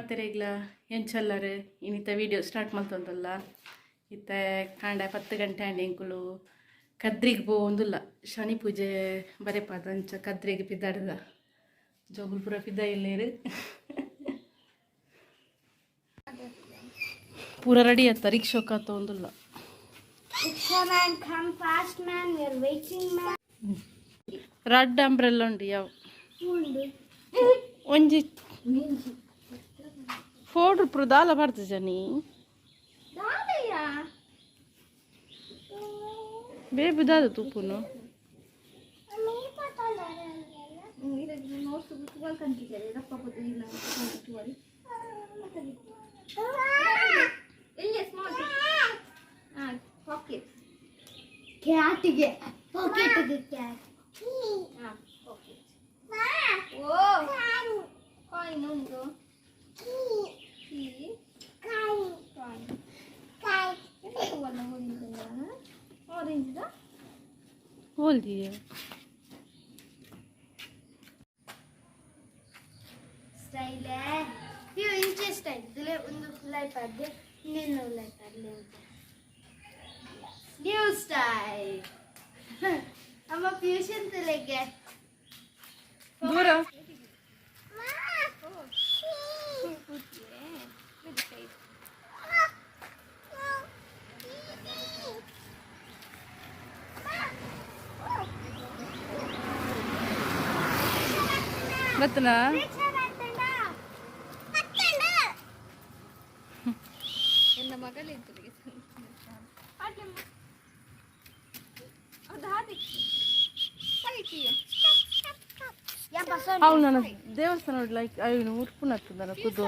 ಮಾತೆರೆಗ್ಲ ಎಂಚಲ್ಲರು ಇನ್ನಿತ video start ಮಾಡ್ತಂದಲ್ಲ ಇತ್ತ ಕಾಂಡ 10 ಗಂಟೆ ಆಂಡ್ ಎಂಕುಲು ಕದ್ರಿಗೆ ಬೋಂದುಲ್ಲ ಶನಿ ಪೂಜೆ ಬರೆಪಾದ ಅಂಚ ಕದ್ರಿಗೆ ಪಿದ್ದಾಡ್ದ ಜೋಗುಲ್ ಪೂರ ಪಿದ್ದ ಇಲ್ಲೇರು ಪೂರ ರೆಡಿ ಆತ ರಿಕ್ಷೋಕ್ ಆತ ಒಂದುಲ್ಲ ರಡ್ ಅಂಬ್ರೆಲ್ಲ ಉಂಡು ಯಾವ ಒಂಜಿ ಫೋಡ್ರು ಪುರ ದಾಲ ಬರ್ತ ಜನಿ ಬೇಬಿ ದಾದ ತುಪ್ಪುನು ಕ್ಯಾಟಿಗೆ ಪಾಕೆಟ್ಗೆ ಕ್ಯಾಟ್ ಇನ್ನೊಂದು ಹೋಲ್ದಿಯ ಸ್ಟೈಲ್ ನೀವು ಇಂಚೆ ಸ್ಟೈಲ್ ಇದರಲ್ಲಿ ಒಂದು ಲೈಫ್ ಆದ್ರೆ ಇನ್ನೇನು ಲೈಫ್ ಆಗಲಿ ಅಂತ ನ್ಯೂ ಸ್ಟೈಲ್ ಅಮ್ಮ ಫ್ಯೂಷನ್ ತಲೆಗೆ ದೂರ ಬತ್ತನಾ ನನ್ನ ಮಗಳಿದ್ದು ಅವ್ನು ನನ್ನ ದೇವಸ್ಥಾನ ನೋಡಿ ಲೈಕ್ ಅವನು ಉರ್ಪುನ ಹತ್ತದ ಕುದ್ದು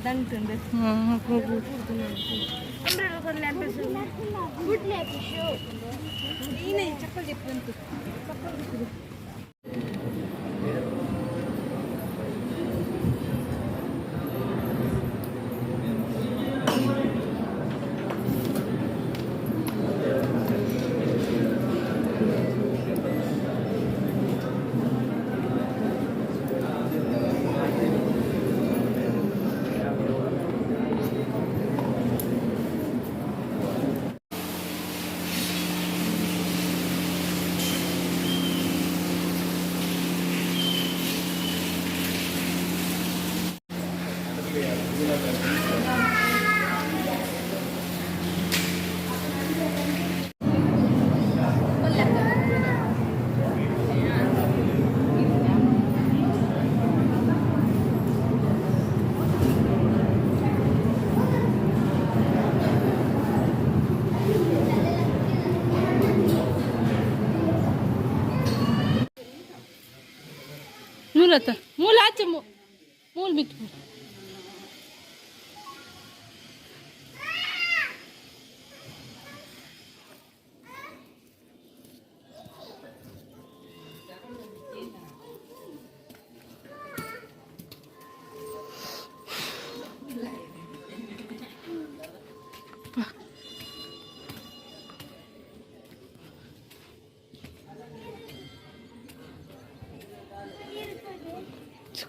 ದಂಟುಂಡು ಹೋಗು ನೀನೇ ಚಪ್ಪಲ್ ಜಪ್ಪಂತು ಮೂಲತ ಮೂಲ ಆಚೆ ಮೂಲ ಬಿತ್ತು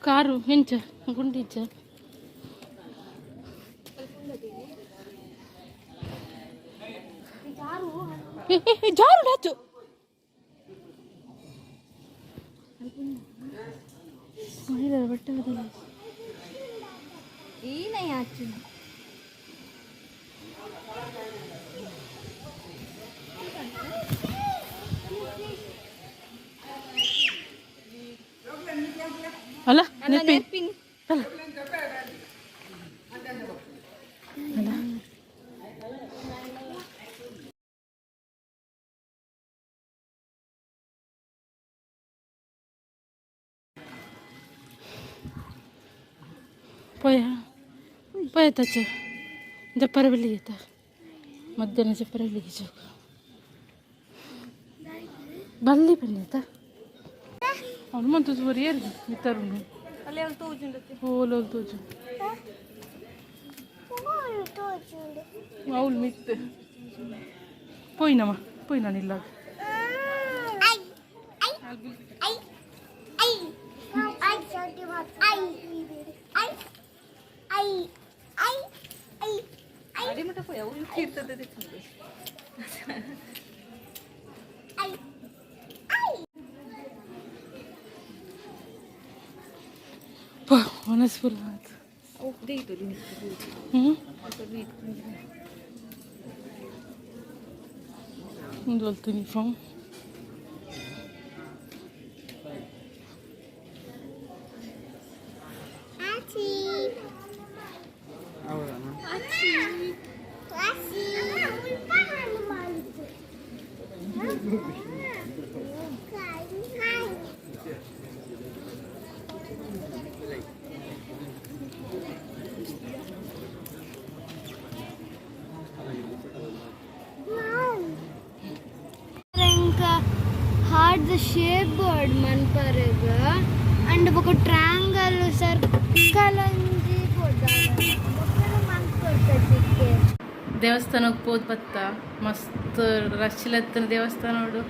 ಕಾರು ಹೆಂಚ ಗುಂಡಿಚ್ಚ ಜಾರು ಡಾಚು ಮಹಿಳೆಯರ ಬಟ್ಟೆ ಏನ ಯಾಚು ಅಲ್ಲ ನೆಪ್ಪಿಂಗ್ ಅಲ್ಲ पोया त्याचं जप्पारवली येतात मध्याह्न जप्पारवली घ्यायचं बल्ली पण येतात ಅವ್ನು ಮಂತು ಸುವರಿ ಏರು ಇತ್ತರುನು ಅಲ್ಲಿ ಅವ್ನು ತೋಜುಂಡತ್ತೆ ಓಲ್ ಅವ್ನು ತೋಜು ಅವ್ಳು ಮಿತ್ತೆ ಪೋಯ್ ನಾನು ಇಲ್ಲ ಅಡಿಮಟ ಪೋಯ್ ಅವ್ಳು ಇರ್ತದೆ Honest full month. Oh, they do it. L'altro uniform. Hard the shape board man parega and book triangle circle anji bodala man kortadike ದೇವಸ್ಥಾನಕ್ಕೆ ಹೋದ್ ಬತ್ತ ಮಸ್ತ್ ರಶ್ ಲತ್ತನ ದೇವಸ್ಥಾನ ನೋಡು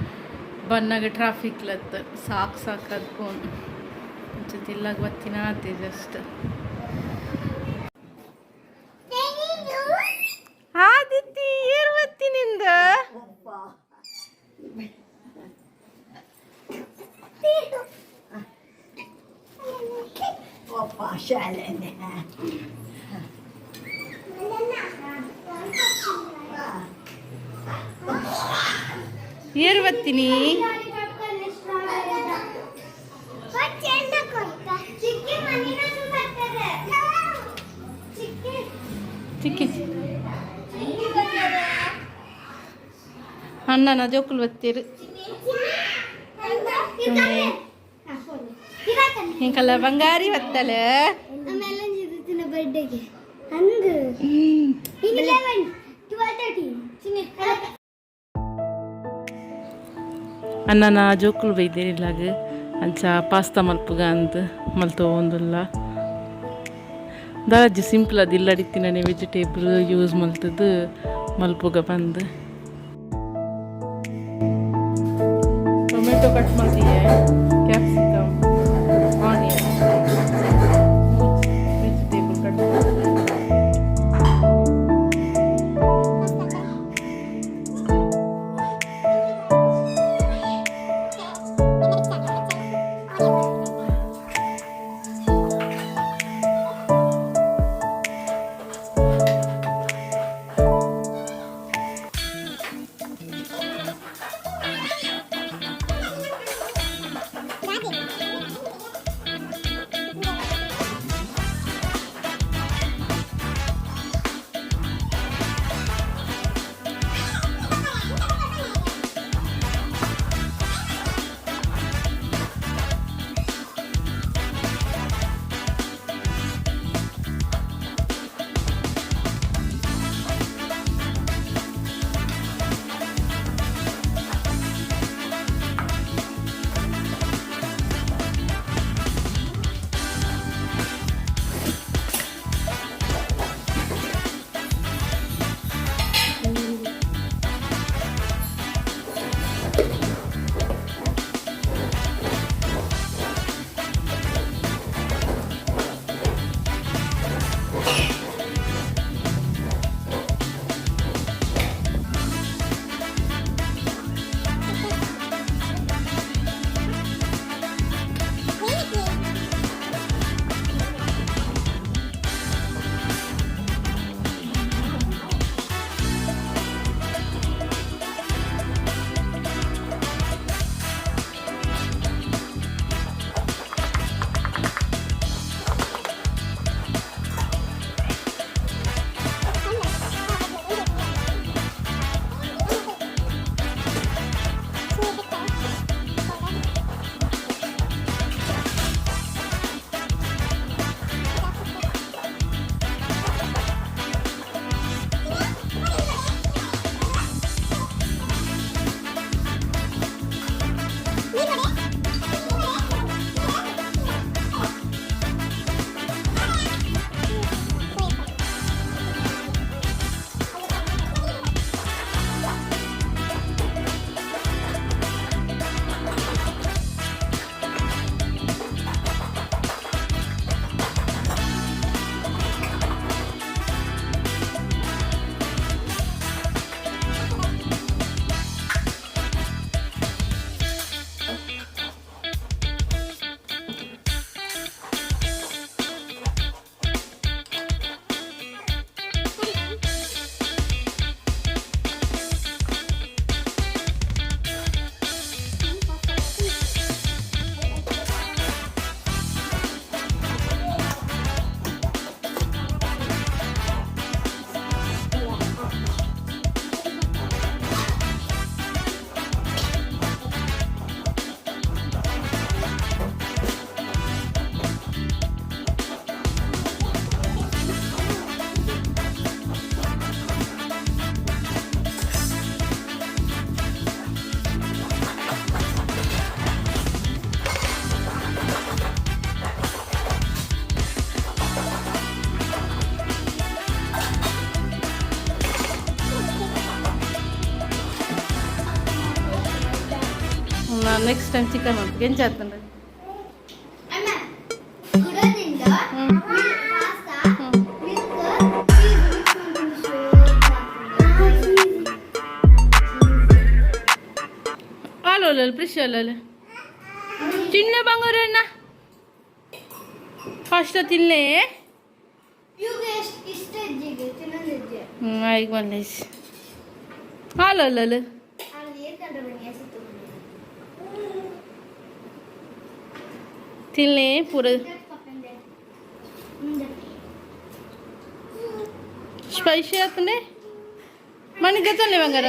ಬನ್ನಾಗ ಟ್ರಾಫಿಕ್ ಲತ್ತ ಸಾಕು ಫೋನ್ ಜೊತೆ ಇಲ್ಲಾಗ ಬತ್ತಿನ ಆತೆ ಜಸ್ಟ್ ಆದಿತ್ತಿ ಏರ್ ಬತ್ತಿನಿಂದ ಏರ್ ಬತ್ತೀನಿ ಚಿಕ್ಕಿ ಅಣ್ಣನ ಜೋಕುಲ್ ಬತ್ತೀರು ಇಂಕಲ್ಲ ಬಂಗಾರಿ ಬತ್ತಲೆ ಬರ್ಡೇಗೆ ಅಣ್ಣನ ಜೋಕುಲು ಬೈದೇರಿಲ್ಲಾಗ ಅಂಚ ಪಾಸ್ತಾ ಮಲ್ಪುಗ ಅಂತ ಮಲ್ತೋ ಒಂದಿಲ್ಲ ದಾಜಿ ಸಿಂಪಲ್ ಅದು ಇಲ್ಲ ಅಡಿತಿನೇ ವೆಜಿಟೇಬಲ್ ಯೂಸ್ ಮಲ್ತದ್ದು ಮಲ್ಪುಗ ಬಂದು ಟೊಮೆಟೊ ಕಟ್ ಮಾಡ್ತೀಯ capsicum onion vegetable cut next time chicken వండుకు ఏం చేస్తుండ్రు అమ్మ గుడదిందో పాస్తా మిల్క్ ಹಾಲು ಪ್ರಿಶ್ ಅಲ್ಲ ತಿನ್ನೆ ಬಂಗಾರಣ್ಣ ಫಸ್ಟ್ ತಿನ್ನೆ ಇಷ್ಟ ಇದ್ದಿಗೆ ತಿನ್ನೋದಿದ್ದೆ ಈಗ ಬಂದೈಸ್ ಹಾಲು ಅಲ್ಲ ಅಲ್ಲಿ ಏರ್ಕಂಡ್ರೆ ಬನ್ನಿ ಹೆಸರು ತಿನ್ನೆ ಪೂರ ಸ್ಪೈಸಿ ಆತಂಡೆ ಮನೆಗೆ ಗೊತ್ತಲ್ಲ ಬಂಗಾರ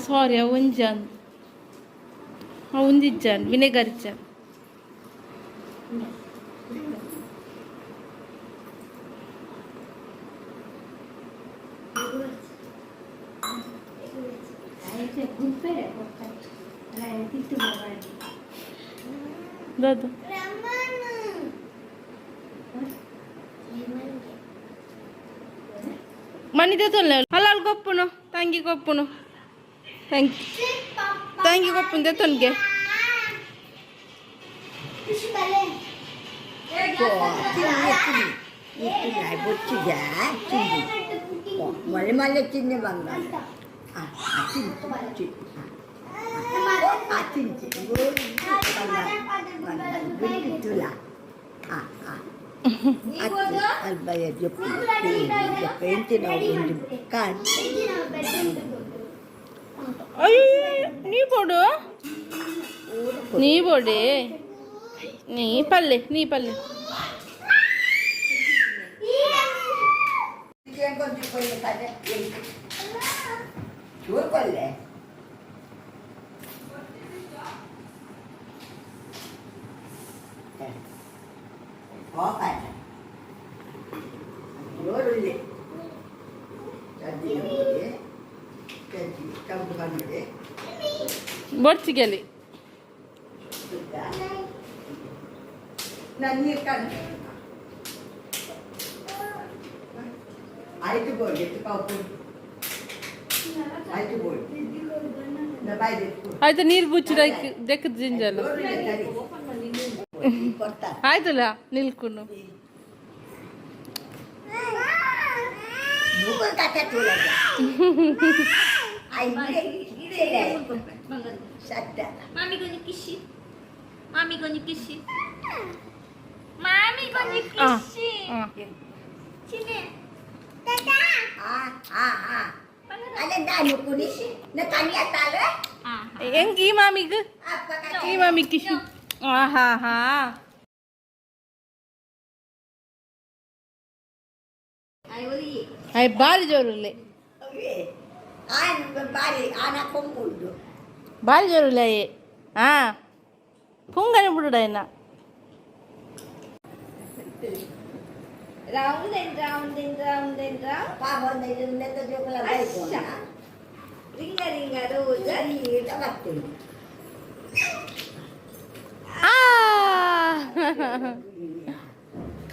ಸಾರಿ ಅವು ಒಂಜಾನ್ ಅವು ಒಂದಿಜ್ಜಾನ್ ವಿನೆಗರ್ ಇಚ್ಚಾನ್ दादा मनी देतो हलाल गोप्पुनो ತಂಗಿ ಗೊಪ್ಪುನು ತಂಗಿ ಗೊಪ್ಪುನು ದೇತೋನ್ಗೆ మళ్ళీ మళ్ళీ చిన్న బంగారు చెప్పు ఏంటి కానీ నీ పోడు నీ పోడే నీ పల్లె నీ పల్లె చూడలే ಬಡ್ಸಿಗೆಲಿ ಆಯ್ತು ಬೋರ್ಡ್ ಕಾಪು ಆಯ್ತು ಬೋರ್ಡ್ ಆಯ್ತು ನೀರು ಬುಚ್ಚಿ ದೆಕ್ಕದ ಜಿಂಜಲ್ಲ ಕೊಡ್ತಾರೆ ಆಯ್ತಲ್ಲ ನಿಲ್ಕುನು Bukan kata tu lagi. Ai sadar. Mami gonna kiss you. Mami gonna kiss you. Mami gonna kiss you. Sini. Ada dah nuku ni. Nak tanya tak le? yang i mami ke Apa kata? i mami kishi ha I will eat. ay bari jorule Okey. An bari anak kumpul tu. bari jorule ha pungane bududa ina Round and round and round and round. Apa pun dah ni tu juga lah baik pun. Ringa ringa rose. Jadi tak mati. ah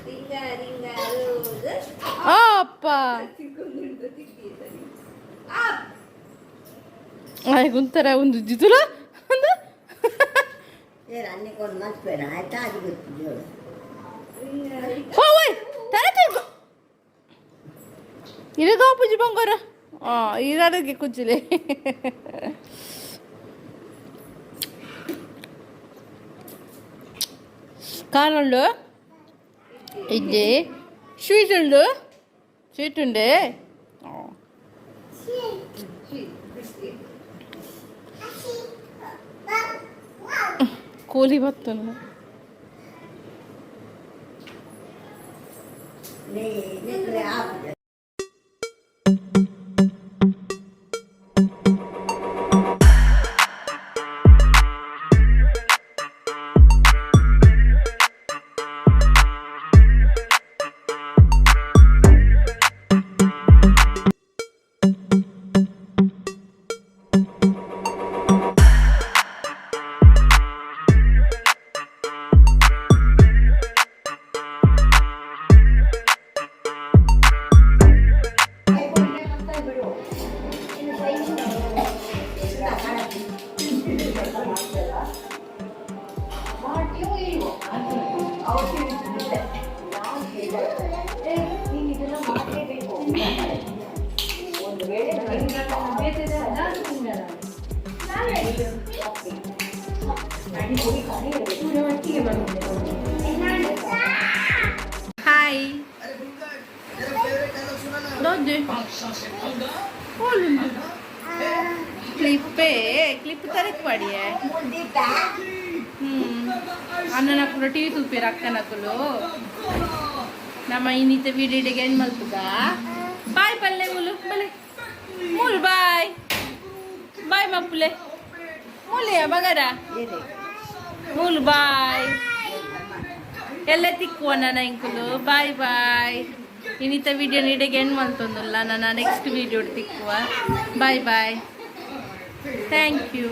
Ringa ringa rose. apa Up. ay guntara undu jidula Ya, ane kon mas pera. Ai tak juga tu. Ringa ringa. oh wait tarati iraga puji bangara irarage kujile కారంలో ఇది sweet ఉండే కోలి బతున్నా Ni kena apa? Hai. Dove? Clip ತರಕ್ ಮಾಡಿಯೇ ಅನ್ನ ಕೂಡ TV ತುಪ್ಪಿರ ಅಕ್ಕನಕ್ಕಲು ನಮ್ಮ ಇನ್ನಿತ ವಿಡಿಯೋಗೆ ಏನು ಮಲ್ತುಗ ಬಾಯ್ ಪಲ್ಲೆ ಮುಲು ಬಲೆ ಮುಲು ಬಾಯ್ ಬಾಯ್ ಮಪ್ಪುಲೆ ಮುಲೆಯ ಬಗರ ಮುಲು ಬಾಯ್ ಎಲ್ಲ ತಿಕ್ಕುವ ನನ್ನ ಇಂಕುಲು ಬಾಯ್ ಬಾಯ್ ಇನ್ನಿತ ವಿಡಿಯೋ ನೀಡಿಗೆ ಏನು ಮಲ್ತೊಂದುಲ್ಲ ನನ್ನ ನೆಕ್ಸ್ಟ್ ವಿಡಿಯೋ ತಿಕ್ಕುವ ಬಾಯ್ ಬಾಯ್ ಥ್ಯಾಂಕ್ ಯು